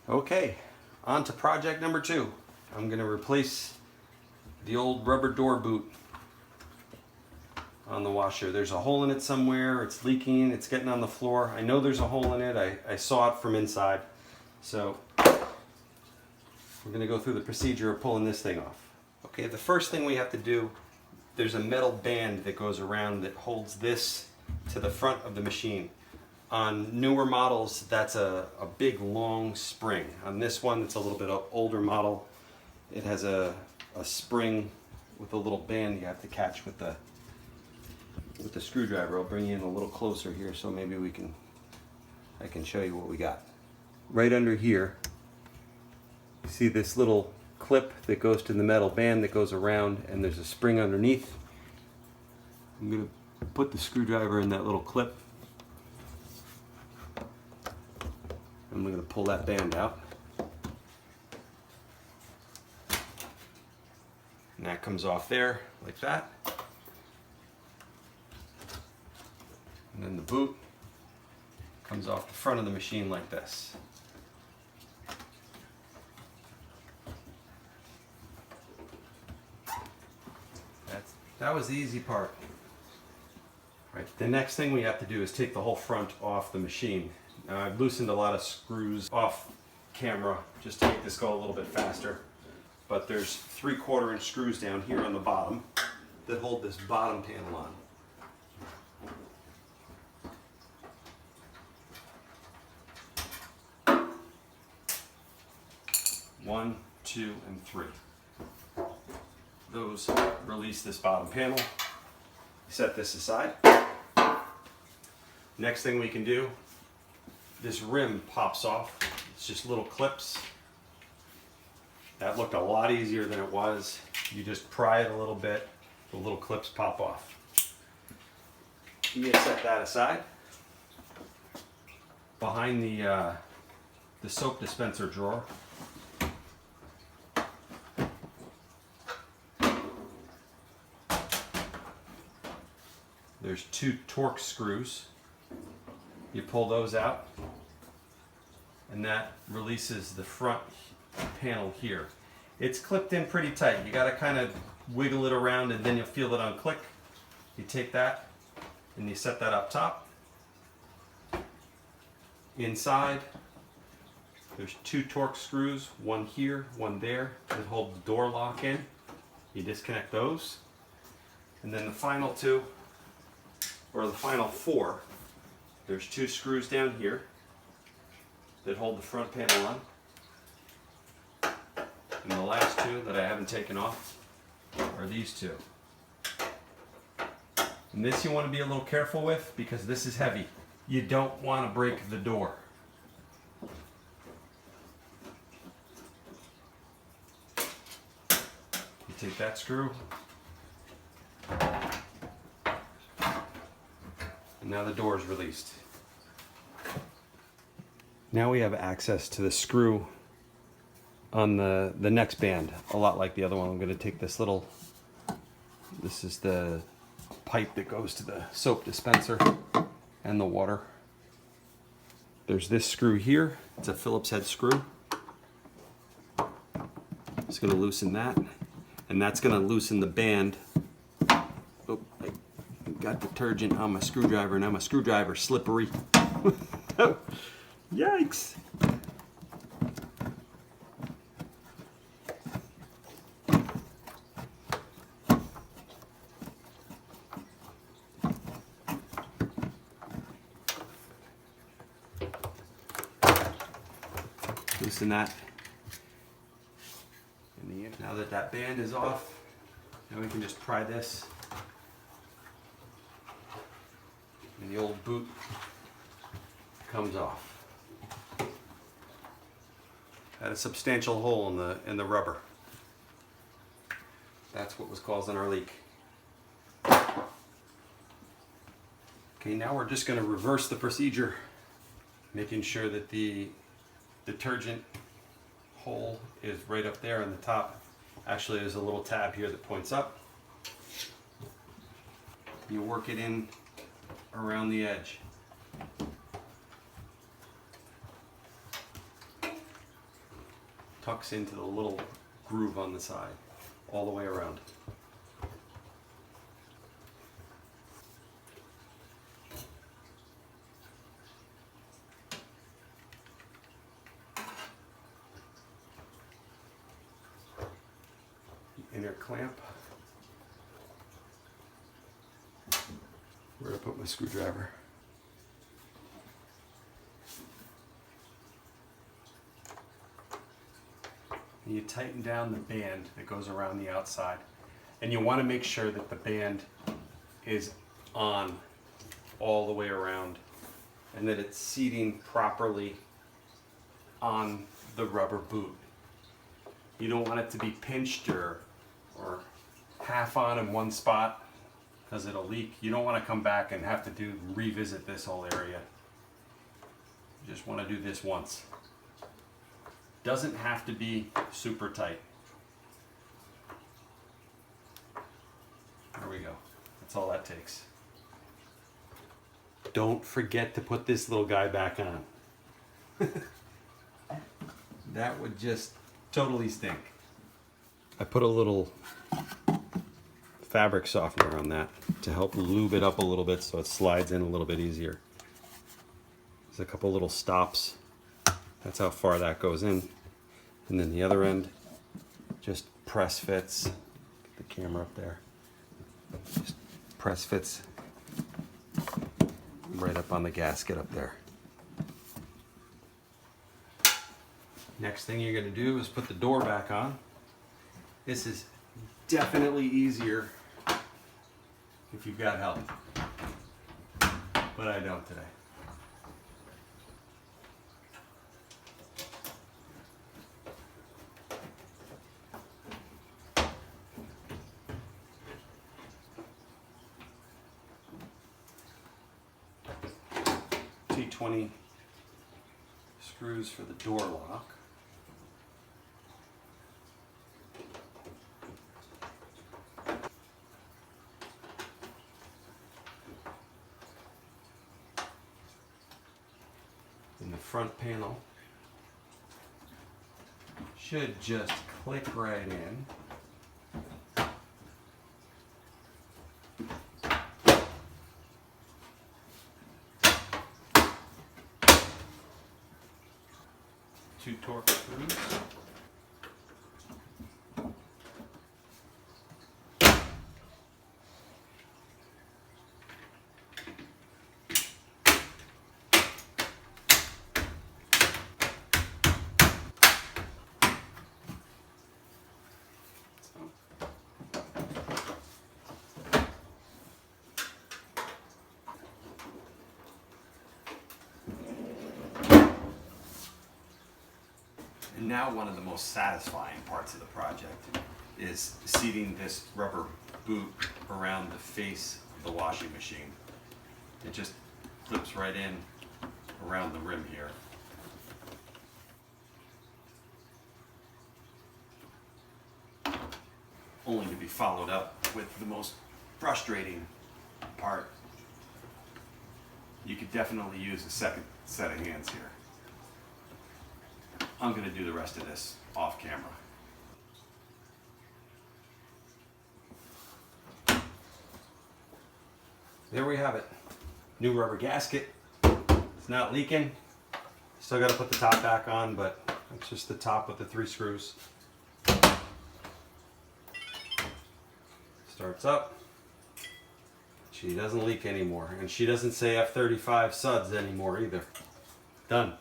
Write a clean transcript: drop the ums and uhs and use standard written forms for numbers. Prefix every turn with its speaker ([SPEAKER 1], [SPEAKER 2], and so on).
[SPEAKER 1] Okay, on to project number 2. I'm going to replace the old rubber door boot on the washer. There's a hole in it somewhere, it's leaking, it's getting on the floor. I know there's a hole in it, I saw it from inside. So we're going to go through the procedure of pulling this thing off. Okay, the first thing we have to do, there's a metal band that goes around that holds this to the front of the machine. On newer models, that's a big long spring. On this one, it's a little bit older model. It has a spring with a little band you have to catch with the screwdriver. I'll bring you in a little closer here so maybe I can show you what we got. Right under here, you see this little clip that goes to the metal band that goes around, and there's a spring underneath. I'm going to put the screwdriver in that little clip. I'm going to pull that band out. And that comes off there like that. And then the boot comes off the front of the machine like this. That was the easy part. Right, the next thing we have to do is take the whole front off the machine. Now, I've loosened a lot of screws off camera just to make this go a little bit faster. But there's 3/4 inch screws down here on the bottom that hold this bottom panel on. 1, 2, and 3. Those release this bottom panel. Set this aside. Next thing we can do, this rim pops off. It's just little clips. That looked a lot easier than it was. You just pry it a little bit, the little clips pop off. You set that aside. Behind the soap dispenser drawer, there's 2 Torx screws. You pull those out, and that releases the front panel here. It's clipped in pretty tight. You got to kind of wiggle it around, and then you'll feel it unclick. You take that and you set that up top. Inside, there's 2 Torx screws, one here, one there, that hold the door lock in. You disconnect those. And then the final 2, or the final 4, there's 2 screws down here that hold the front panel on. And the last 2 that I haven't taken off are these 2. And this you want to be a little careful with because this is heavy. You don't want to break the door. You take that screw, and now the door is released. Now we have access to the screw on the next band, a lot like the other one. I'm going to take this is the pipe that goes to the soap dispenser and the water. There's this screw here. It's a Phillips head screw. Just going to loosen that, and that's going to loosen the band. Oh, I got detergent on my screwdriver. Now my screwdriver's slippery. Yikes! Loosen that. Now that that band is off, now we can just pry this. And the old boot comes off. Had a substantial hole in the rubber. That's what was causing our leak. Okay, now we're just going to reverse the procedure, making sure that the detergent hole is right up there on the top. Actually, there's a little tab here that points up. You work it in around the edge. tucks into the little groove on the side, all the way around. The inner clamp. Where to put my screwdriver? You tighten down the band that goes around the outside, and you want to make sure that the band is on all the way around and that it's seating properly on the rubber boot. You don't want it to be pinched or half on in one spot because it'll leak. You don't want to come back and have to revisit this whole area. You just want to do this once. Doesn't have to be super tight. There we go. That's all that takes. Don't forget to put this little guy back on. That would just totally stink. I put a little fabric softener on that to help lube it up a little bit so it slides in a little bit easier. There's a couple little stops. That's how far that goes in. And then the other end just press fits. Get the camera up there. Just press fits right up on the gasket up there. Next thing you're going to do is put the door back on. This is definitely easier if you've got help, but I don't today. T20 screws for the door lock. In the front panel should just click right in. Two torque screws. And now one of the most satisfying parts of the project is seating this rubber boot around the face of the washing machine. It just clips right in around the rim here. Only to be followed up with the most frustrating part. You could definitely use a second set of hands here. I'm going to do the rest of this off camera. There we have it. New rubber gasket. It's not leaking. Still got to put the top back on, but it's just the top with the 3 screws. Starts up. She doesn't leak anymore, and she doesn't say F35 suds anymore either. Done.